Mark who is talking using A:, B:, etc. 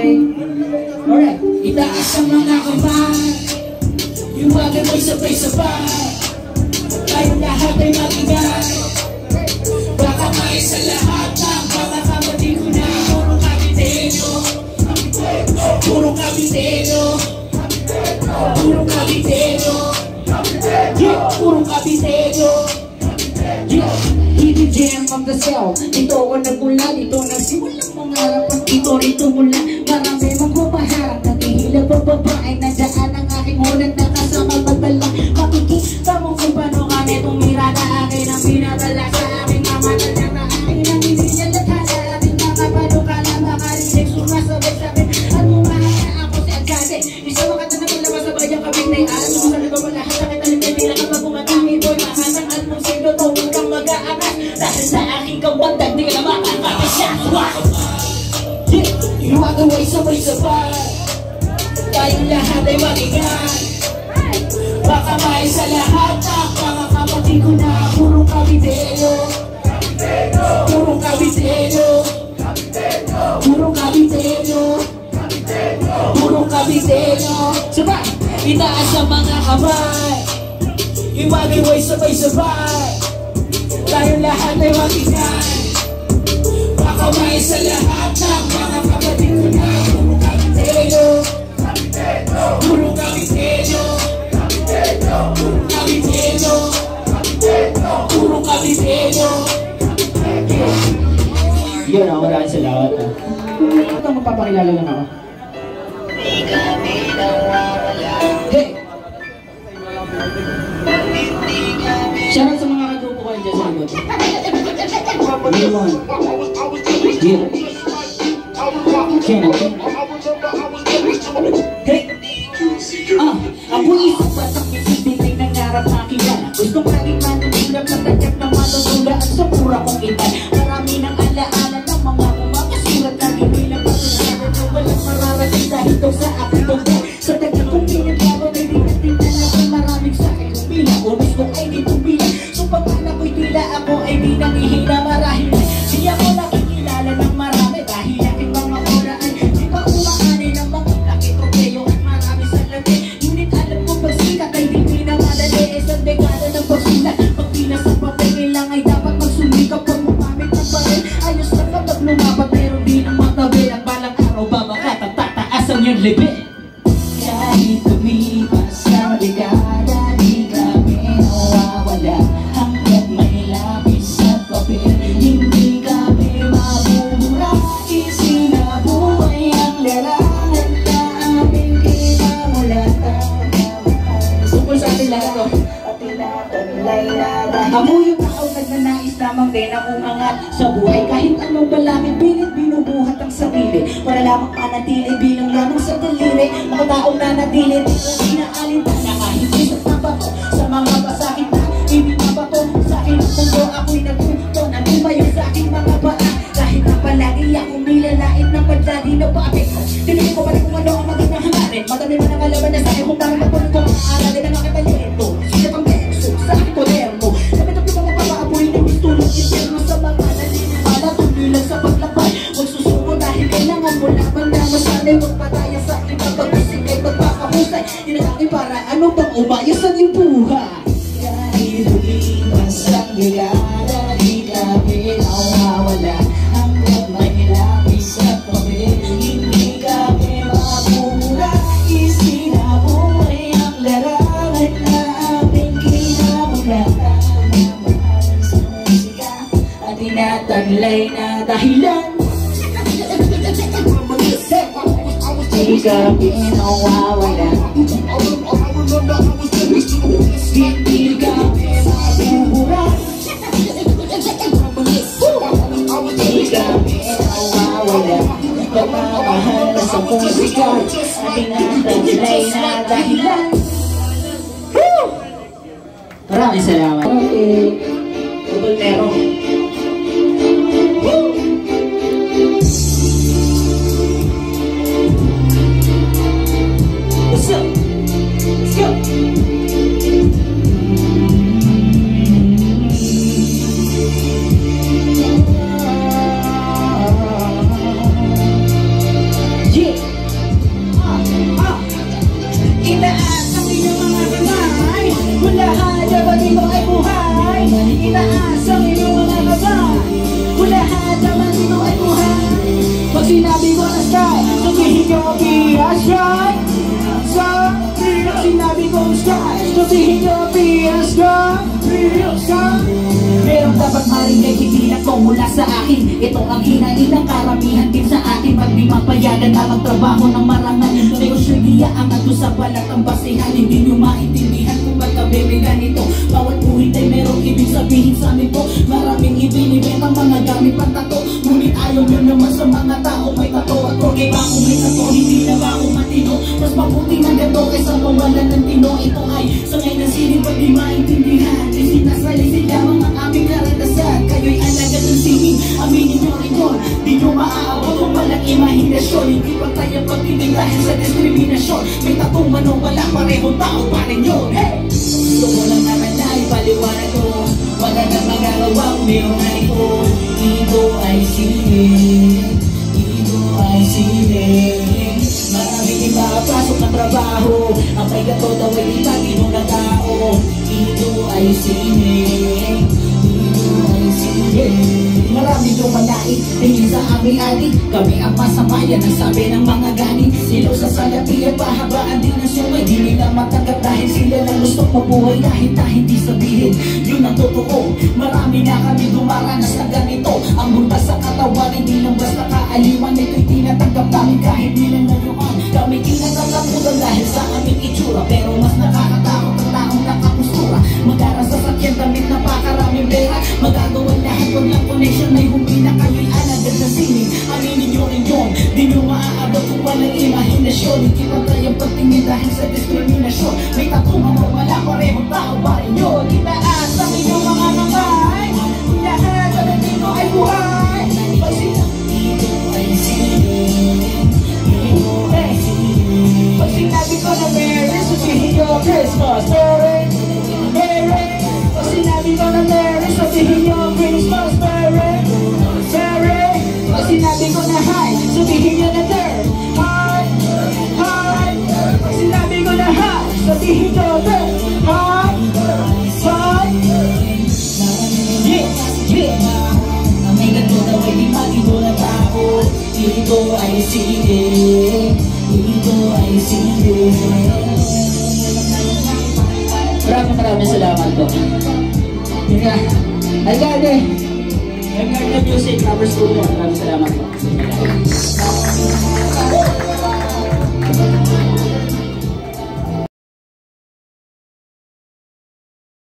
A: Okay? Alright. Itaas ang mga kamay, iwagay mo'y sabay-sabay, tayong lahat ay magingay. Baka may sa lahat ng mga kapatid ko na puro kabiteno, puro kabiteno, puro kabiteno, yeah, puro kabiteno. Hidden gem of the cell. Dito ako nagmula, dito nagsimulang mangarap. Dito rito mula, marami mong humaharap. Naghihilang bababae, nandiyan ang aking hunat na kasama magdala. Makikita mo kung paano kami tumira na akin ang pinadala sa aking mama na akin ang hindi niya latala. Ating mga panukala, makarinig sumasabay sa akin at mumahal na ako si Agate. Isa makata na palabas sa bayang kabig na iaan. Sumasalaga mo lahat sa akin alim hindi lang kapag umatangin do'y mahasang at mong sindo to. Dahil sa aking kawandag, di ka na makakapasya. Iwagaway sabay-sabay, tayong lahat ay magingay. Baka may sa lahat ng mga kapatid ko na puro kabiteno, puro kabiteno, puro kabiteno, puro kabiteno. Sabay! Itaas ang mga kamay, iwagaway sabay-sabay, tayong lahat ay magingay. Baka may sa lahat ng mga kapatid ko na puro kabiteno, puro kabiteno, puro kabiteno, puro kabiteno. Yun ako, maraming salamat. Ito, magpapakilala lang ako. Hey! Shoutout sa mga kagrupo ko dyan sa likod. Limon. Here. Ken. Hey! Ako isang batang isipin ay nangarap na kilala. Gustong laging manunulap na tagyak na manunulaan sa pura kong itan. Marami ng alaala ng mga kumakasulat na bilang patunayan na walang mararating dahil daw sa aking tungkol. Sa tagyak kong pinaglaban ay dinating na natin maraming sakit kung bilang umis ko ay di tumbilang. So pagkala ko'y tila ako ay di nangihina marahil siya ko nakikilala ng marami dahil aking mga oraan di pa umaani ng mga lakit o kayo at marami sa lati. Ngunit alam ko pagsikat ay di pinamadali. Isang dekada ng pagsilat pagpila sa papel lang ay dapat magsumikap pag mumamit ng baril. Ayos na kapag lumapat meron din ang matabi at balang araw ba makatataas ang iyong level. Kahit tumipas ang dekada di kami nawawala hanggat may lapis at papel. Hindi kami mabubura, isinabuhay ang larangan na aming kinamulatan. Sukul sa atin lahat to. Ako yung tao nagnanais lamang din ang umangat sa buhay. Kahit anong balangin, pilit binubuhat ang sarili para lamang manatili bilang lamang sa daliri. Mga taong nanatili, di ko inaalintana kahit di sa tabato sa mga pasakit na hindi mabato sa akin ang mundo. Ako'y nagpunto na tumayo sa aking mga paa. Kahit na palagi akong nilalait ng padladi na bakit tinigin ko pa rin kung ano ang maging hangarin. Madami man ang kalaban na sa akin kung parang magpunod ko maaralin ang aking talento. Siya pang beso sa aking koderno. Namitap yung mga papaapoy na mistulog impyerno sa mga naniniwala. Tuloy lang sa paglakbay, magsusuko dahil kailangan mo laban na masanay. Magpataya sa iba pag-isikay, pagpapahusay. Tinataki para ano pang umayos ang iyong buhay. Kahit lumipas ang dekada di kami nawawala hanggang may lapis at papel. Hindi kami mabubura, isinabuhay ang larangan na aming kinamulatan. Mahal sa musika at tinataglay na dahilan. Di kami nawawala, hindi kami mabubura, hindi kami nawawala. Pagmamahal na sa musika at tinataglay na dahilan. Maraming salamat. Voltero. Let's go. Let's go. Yeah. sky. Sabihin nyo be a sky. Pag sinabi kong sky, sabihin nyo be a sky. Merong dapat marinig, hindi na to mula sa akin. Ito ang hinain ng karamihan din sa atin. Pag di mapayagan na magtrabaho ng marangal, negosyo ang ato sa balat ang basihan. Hindi nyo maintindihan kung ba't kami may ganito. Bawat buhit ay merong ibig sabihin sa amin po. Maraming ibinibenta mga gamit pantato, ngunit ayaw nyo naman sa mga tao may tato. At okay ba kung may tato, hindi na ba ako matino? Mas mabuti ng gato kaysa mawalan ng tino. Ito ay sangay na sining pag di maintindihan. Isinasali sila mga aming karanasan. Kayo'y alagad ng singing, aminin nyo rin yun. Di nyo maaabot kung walang imahinasyon. Hindi pa tayo pagtinig dahil sa diskriminasyon. May tatong man o wala, parehong tao pa rin yun. Hey! Gusto ko lang naman na ipaliwanag ko, wala nang magagawa kung mayroong hari ko. Ito ay sining, ito ay sining. Maraming ipapasok na trabaho, ang may gato daw ay ipagino na tao. Ito ay sining, ito ay sining. Maraming lumalain, tingin sa aming adik. Kami ang masamayan, ang sabi ng mga gani. Silaw sa salapi at pahabaan din ang sumay. Di nila matanggap dahil sila lang gusto mabuhay kahit na hindi sabihin. Yun ang totoo, marami na kami dumaranas na ganito. Ang buntas sa katawan, hindi lang basta kaaliwan. Ito'y tinatanggap namin kahit di lang ngayon. Kami tinatatapunan dahil sa aming itsura. Pero mas nakakatakot ang taong nakapostura. Mag-aras sa sakyan, damit na pakaraming pera. Magagawa lahat, wag lang connection. May humina kayo'y alagad na sining. Aminin nyo rin yun, di nyo maaabot kung walang imahinasyon. Hindi pa tayong pagtingin dahil sa diskriminasyon. May tatungan o wala, parehong tao pa rin yun. Itaas ang inyong mga kamay, lahat sa dito ay buhay. Pag ito ay sining, ito ay sining. Pag sinabi ko na Merry, sabihin nyo Christmas, Merry, Merry. Pag sinabi ko na Merry, sabihin nyo Christmas, Merry, Merry. Pag sinabi ko na hi, sabihin nyo na there, hi, hi. Pag sinabi ko na hi, sabihin nyo there, hi, hi. Yeah, yeah. Ang may gato daw ay di mag-ibo na tao. Ito ay sining, ito ay sining. Maraming salamat po. Yeah. I got it. I'm Music, Lovers Studio. Maraming salamat po.